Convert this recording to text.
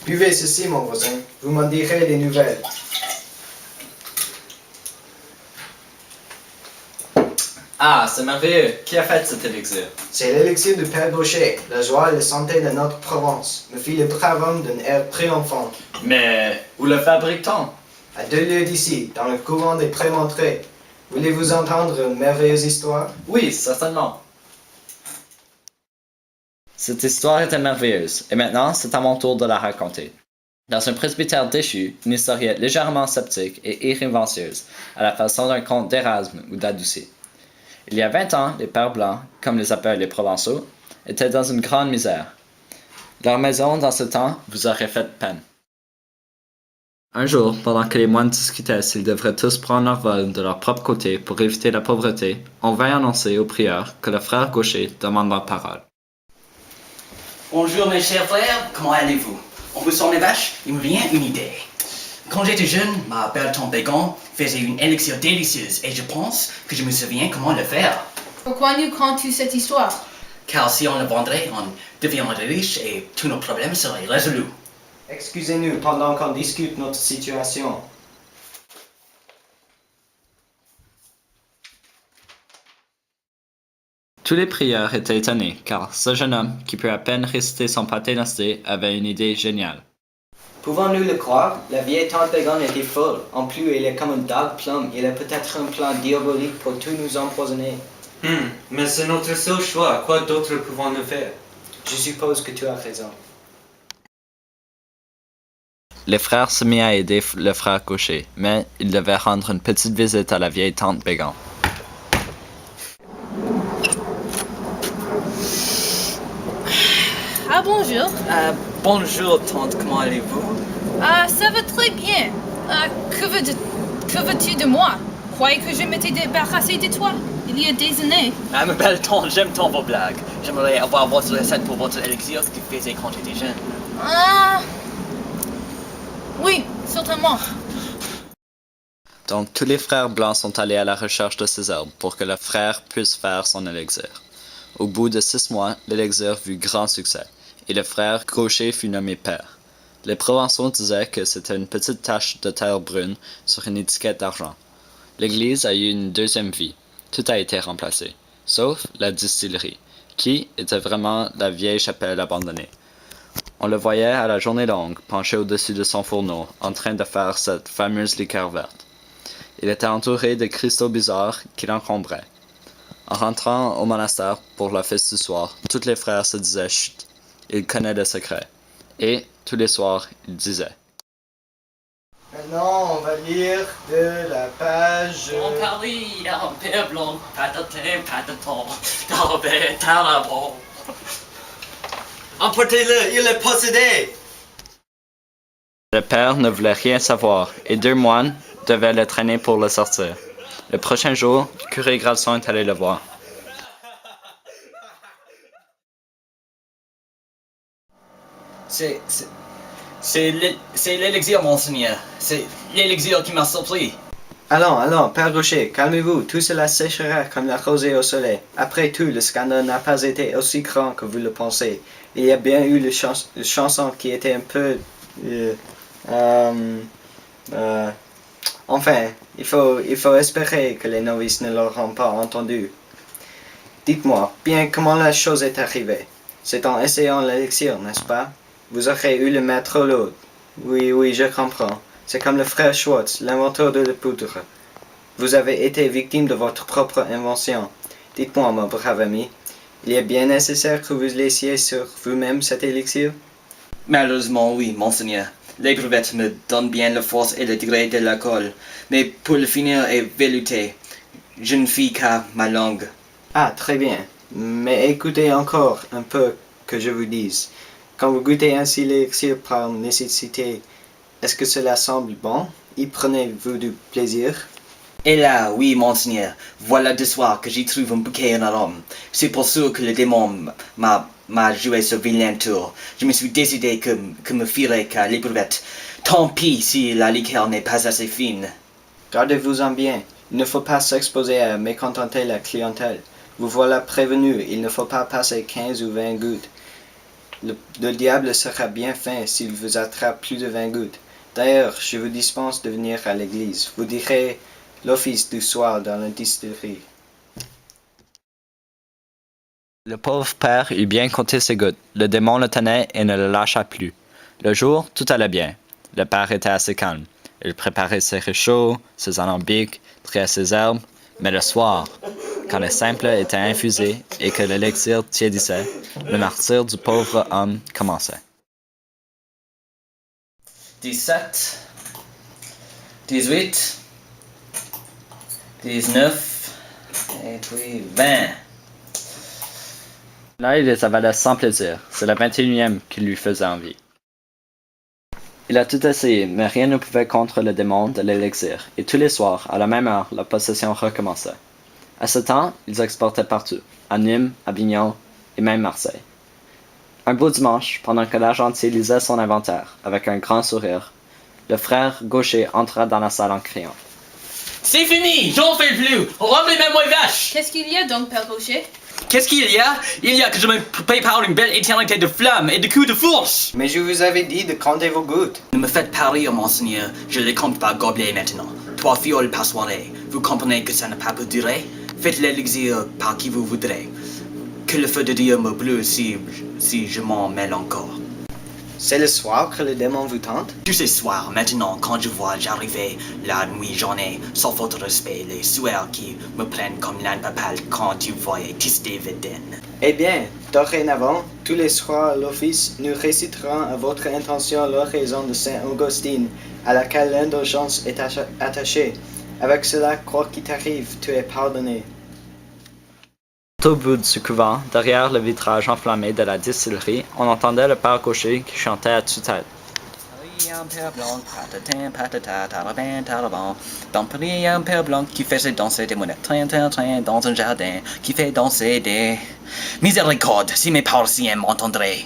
Buvez ceci, mon voisin. Vous m'en direz des nouvelles. Ah, c'est merveilleux. Qui a fait cet élixir? C'est l'élixir du Père Gaucher, la joie et la santé de notre Provence, me fit le brave homme d'un air triomphant. Mais où le fabrique-t-on? À 2 lieues d'ici, dans le couvent des Prémontrés. Voulez-vous entendre une merveilleuse histoire? Oui, certainement. Cette histoire était merveilleuse, et maintenant c'est à mon tour de la raconter. Dans un presbytère déchu, une historiette légèrement sceptique et irrévérencieuse, à la façon d'un conte d'Erasme ou d'Adoucet. Il y a 20 ans, les pères blancs, comme les appellent les Provençaux, étaient dans une grande misère. Leur maison, dans ce temps, vous aurait fait peine. Un jour, pendant que les moines discutaient s'ils devraient tous prendre leur vol de leur propre côté pour éviter la pauvreté, on vint annoncer aux prieurs que le frère Gaucher demande la parole. Bonjour mes chers frères, comment allez-vous? En vous sent les vaches, il me vient une idée. Quand j'étais jeune, ma belle tante Bégon faisait une élixir délicieuse et je pense que je me souviens comment le faire. Pourquoi nous contes-tu cette histoire? Car si on le vendrait, on deviendrait riche et tous nos problèmes seraient résolus. Excusez-nous pendant qu'on discute notre situation. Tous les prieurs étaient étonnés, car ce jeune homme, qui peut à peine réciter son paternoster, avait une idée géniale. Pouvons-nous le croire? La vieille tante Bégon était folle. En plus, elle est comme un dark plum. Il a peut-être un plan diabolique pour tout nous empoisonner. Mais c'est notre seul choix. Quoi d'autre pouvons-nous faire? Je suppose que tu as raison. Les frères se mirent à aider le frère Gaucher, mais ils devaient rendre une petite visite à la vieille tante Bégon. Ah bonjour. Bonjour tante, comment allez-vous? Ah ça va très bien. Que veux-tu de moi? Croyais que je m'étais débarrassé de toi il y a des années. Ah ma belle tante, j'aime tant vos blagues. J'aimerais avoir votre recette pour votre élixir que tu faisais quand j'étais jeune. Oui, certainement. Donc tous les frères blancs sont allés à la recherche de ces herbes pour que le frère puisse faire son élixir. Au bout de 6 mois, l'élixir fut grand succès, et le frère Gaucher fut nommé père. Les Provençaux disaient que c'était une petite tache de terre brune sur une étiquette d'argent. L'église a eu une deuxième vie. Tout a été remplacé, sauf la distillerie, qui était vraiment la vieille chapelle abandonnée. On le voyait à la journée longue, penché au-dessus de son fourneau, en train de faire cette fameuse liqueur verte. Il était entouré de cristaux bizarres qui l'encombraient. En rentrant au monastère pour la fête du soir, tous les frères se disaient « Chut, il connaît des secrets ». Et, tous les soirs, il disait. Maintenant, on va lire de la page... En Paris, il y a un père blanc, patatin, pataton, d'arbet, tarabon. Emportez-le, il est possédé! Le père ne voulait rien savoir, et 2 moines devaient le traîner pour le sortir. Le prochain jour, le curé Gralson est allé le voir. C'est l'élixir, monseigneur. C'est l'élixir qui m'a surpris. Allons, Père Gaucher, calmez-vous, tout cela séchera comme la rosée au soleil. Après tout, le scandale n'a pas été aussi grand que vous le pensez. Il y a bien eu le chanson qui était un peu... Enfin, il faut espérer que les novices ne l'auront pas entendu. Dites-moi, bien comment la chose est arrivée. C'est en essayant l'élixir, n'est-ce pas? Vous aurez eu le maître l'autre. Oui, je comprends. C'est comme le frère Schwartz, l'inventeur de la poudre. Vous avez été victime de votre propre invention. Dites-moi, mon brave ami, il est bien nécessaire que vous laissiez sur vous-même cet élixir? Malheureusement, oui, monseigneur. L'éprouvette me donne bien la force et le degré de l'alcool, mais pour le finir est velouté. Je ne fis qu'à ma langue. Ah, très bien. Mais écoutez encore un peu que je vous dise. Quand vous goûtez ainsi l'élixir par nécessité, est-ce que cela semble bon? Y prenez-vous du plaisir? Et là, oui, monseigneur, voilà de soir que j'y trouve un bouquet en arôme. C'est pour ça que le démon m'a joué ce vilain tour. Je me suis décidé que me fierai qu'à l'éprouvette. Tant pis si la liqueur n'est pas assez fine. Gardez-vous-en bien. Il ne faut pas s'exposer à mécontenter la clientèle. Vous voilà prévenu, il ne faut pas passer 15 ou 20 gouttes. le diable sera bien fin s'il vous attrape plus de 20 gouttes. D'ailleurs, je vous dispense de venir à l'église. Vous direz l'office du soir dans la distillerie. Le pauvre père eut bien compté ses gouttes. Le démon le tenait et ne le lâcha plus. Le jour, tout allait bien. Le père était assez calme. Il préparait ses réchauds, ses alambics, triait ses herbes. Mais le soir, quand le simple était infusé et que l'élixir tiédissait, le martyre du pauvre homme commençait. 17, 18, 19, et puis 20. Là, il les avalait sans plaisir. C'est le 21e qui lui faisait envie. Il a tout essayé, mais rien ne pouvait contre le démon de l'élixir, et tous les soirs, à la même heure, la possession recommençait. À ce temps, ils exportaient partout, à Nîmes, Avignon et même Marseille. Un beau dimanche, pendant que l'argentier lisait son inventaire, avec un grand sourire, le frère gaucher entra dans la salle en criant. C'est fini, j'en fais plus. Ramenez-moi vache. Qu'est-ce qu'il y a donc, Père Gaucher? Qu'est-ce qu'il y a? Il y a que je me prépare une belle éternité de flammes et de coups de fourche. Mais je vous avais dit de compter vos gouttes. Ne me faites pas rire, monseigneur. Je les compte par gobelet maintenant. 3 fioles par soirée. Vous comprenez que ça n'a pas pu durer? Faites l'élixir par qui vous voudrez. Que le feu de Dieu me brûle si je m'en mêle encore. C'est le soir que le démon vous tente? Tous ces soirs, maintenant, quand je vois j'arriver la nuit, j'en ai, sans faute de respect, les sueurs qui me prennent comme l'âne papal quand tu voyais Tisté Védène. Eh bien, dorénavant, tous les soirs à l'office, nous réciterons à votre intention l'oraison de Saint Augustine, à laquelle l'indulgence est attachée. Avec cela, quoi qu'il t'arrive, tu es pardonné. Au bout du couvent, derrière le vitrage enflammé de la distillerie, on entendait le père gaucher qui chantait à tue-tête. Un père blanc, patatin, patata, tarabin, taraban. Dans Paris, un père blanc qui faisait danser des mouettes, train, dans un jardin, qui fait danser des... Miséricorde, si mes parisiens m'entendraient.